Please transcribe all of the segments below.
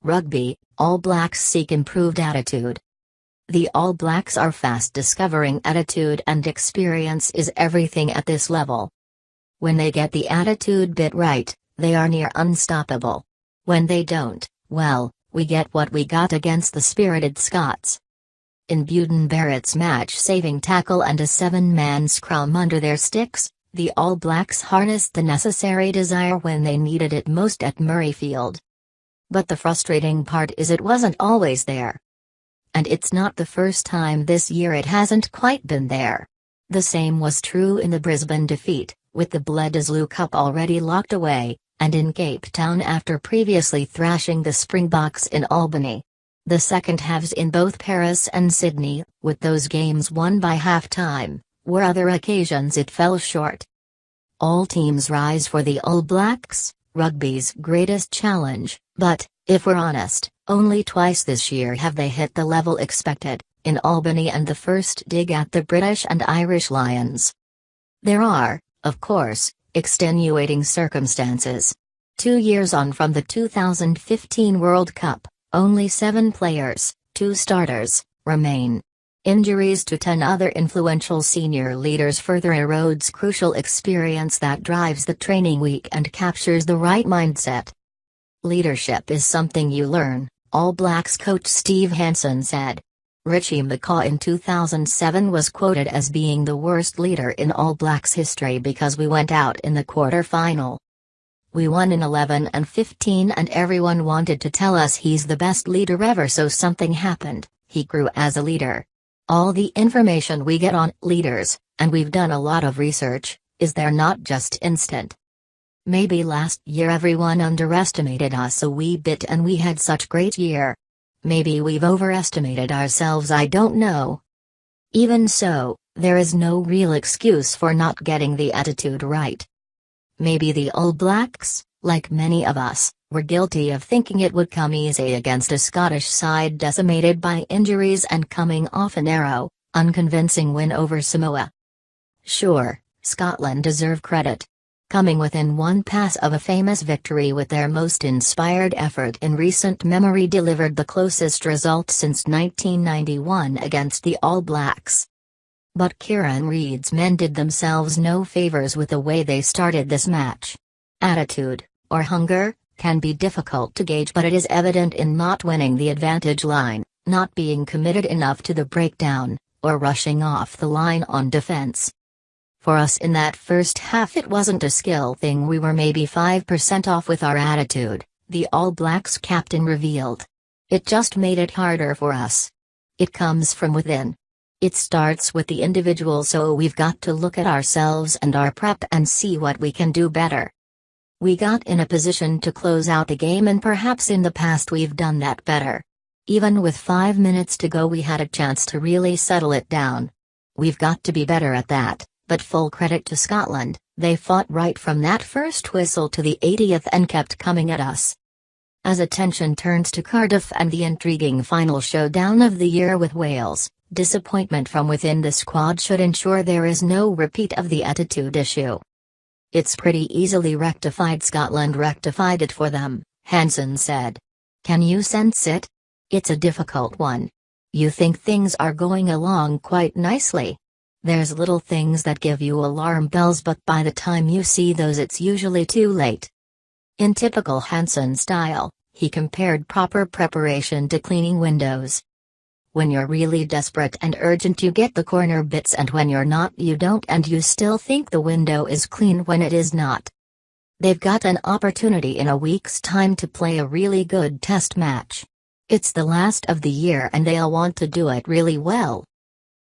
Rugby, All Blacks seek improved attitude. The All Blacks are fast discovering attitude, and experience is everything at this level. When they get the attitude bit right, they are near unstoppable. When they don't, well, we get what we got against the spirited Scots. In Beauden Barrett's match-saving tackle and a 7-man scrum under their sticks, the All Blacks harnessed the necessary desire when they needed it most at Murrayfield. But the frustrating part is it wasn't always there. And it's not the first time this year it hasn't quite been there. The same was true in the Brisbane defeat, with the Bledisloe Cup already locked away, and in Cape Town after previously thrashing the Springboks in Albany. The second halves in both Paris and Sydney, with those games won by half-time, were other occasions it fell short. All teams rise for the All Blacks, rugby's greatest challenge, but, if we're honest, only twice this year have they hit the level expected, in Albany and the first dig at the British and Irish Lions. There are, of course, extenuating circumstances. 2 years on from the 2015 World Cup, only 7 players, 2 starters, remain. Injuries to 10 other influential senior leaders further erodes crucial experience that drives the training week and captures the right mindset. Leadership is something you learn, All Blacks coach Steve Hansen said. Richie McCaw in 2007 was quoted as being the worst leader in All Blacks history because we went out in the quarter-final. We won in 11 and 15 and everyone wanted to tell us he's the best leader ever, so something happened, he grew as a leader. All the information we get on leaders, and we've done a lot of research, is there not just instant. Maybe last year everyone underestimated us a wee bit and we had such great year. Maybe we've overestimated ourselves, I don't know. Even so, there is no real excuse for not getting the attitude right. Maybe the All Blacks, like many of us, were guilty of thinking it would come easy against a Scottish side decimated by injuries and coming off a narrow, unconvincing win over Samoa. Sure, Scotland deserve credit. Coming within one pass of a famous victory with their most inspired effort in recent memory delivered the closest result since 1991 against the All Blacks. But Kieran Reid's men did themselves no favours with the way they started this match. Attitude, or hunger, can be difficult to gauge, but it is evident in not winning the advantage line, not being committed enough to the breakdown, or rushing off the line on defence. For us in that first half it wasn't a skill thing, we were maybe 5% off with our attitude, the All Blacks captain revealed. It just made it harder for us. It comes from within. It starts with the individual, so we've got to look at ourselves and our prep and see what we can do better. We got in a position to close out the game and perhaps in the past we've done that better. Even with 5 minutes to go we had a chance to really settle it down. We've got to be better at that, but full credit to Scotland, they fought right from that first whistle to the 80th and kept coming at us. As attention turns to Cardiff and the intriguing final showdown of the year with Wales, disappointment from within the squad should ensure there is no repeat of the attitude issue. It's pretty easily rectified. Scotland rectified it for them, Hansen said. Can you sense it? It's a difficult one. You think things are going along quite nicely. There's little things that give you alarm bells, but by the time you see those it's usually too late. In typical Hansen style, he compared proper preparation to cleaning windows. When you're really desperate and urgent you get the corner bits, and when you're not you don't, and you still think the window is clean when it is not. They've got an opportunity in a week's time to play a really good test match. It's the last of the year and they'll want to do it really well.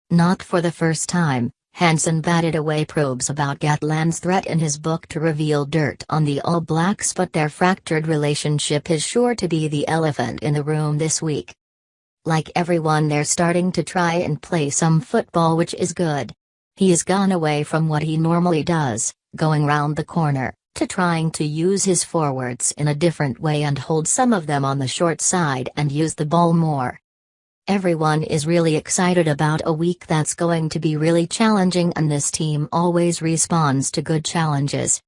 Not for the first time, Hansen batted away probes about Gatland's threat in his book to reveal dirt on the All Blacks, but their fractured relationship is sure to be the elephant in the room this week. Like everyone, they're starting to try and play some football, which is good. He's gone away from what he normally does, going round the corner, to trying to use his forwards in a different way and hold some of them on the short side and use the ball more. Everyone is really excited about a week that's going to be really challenging, and this team always responds to good challenges,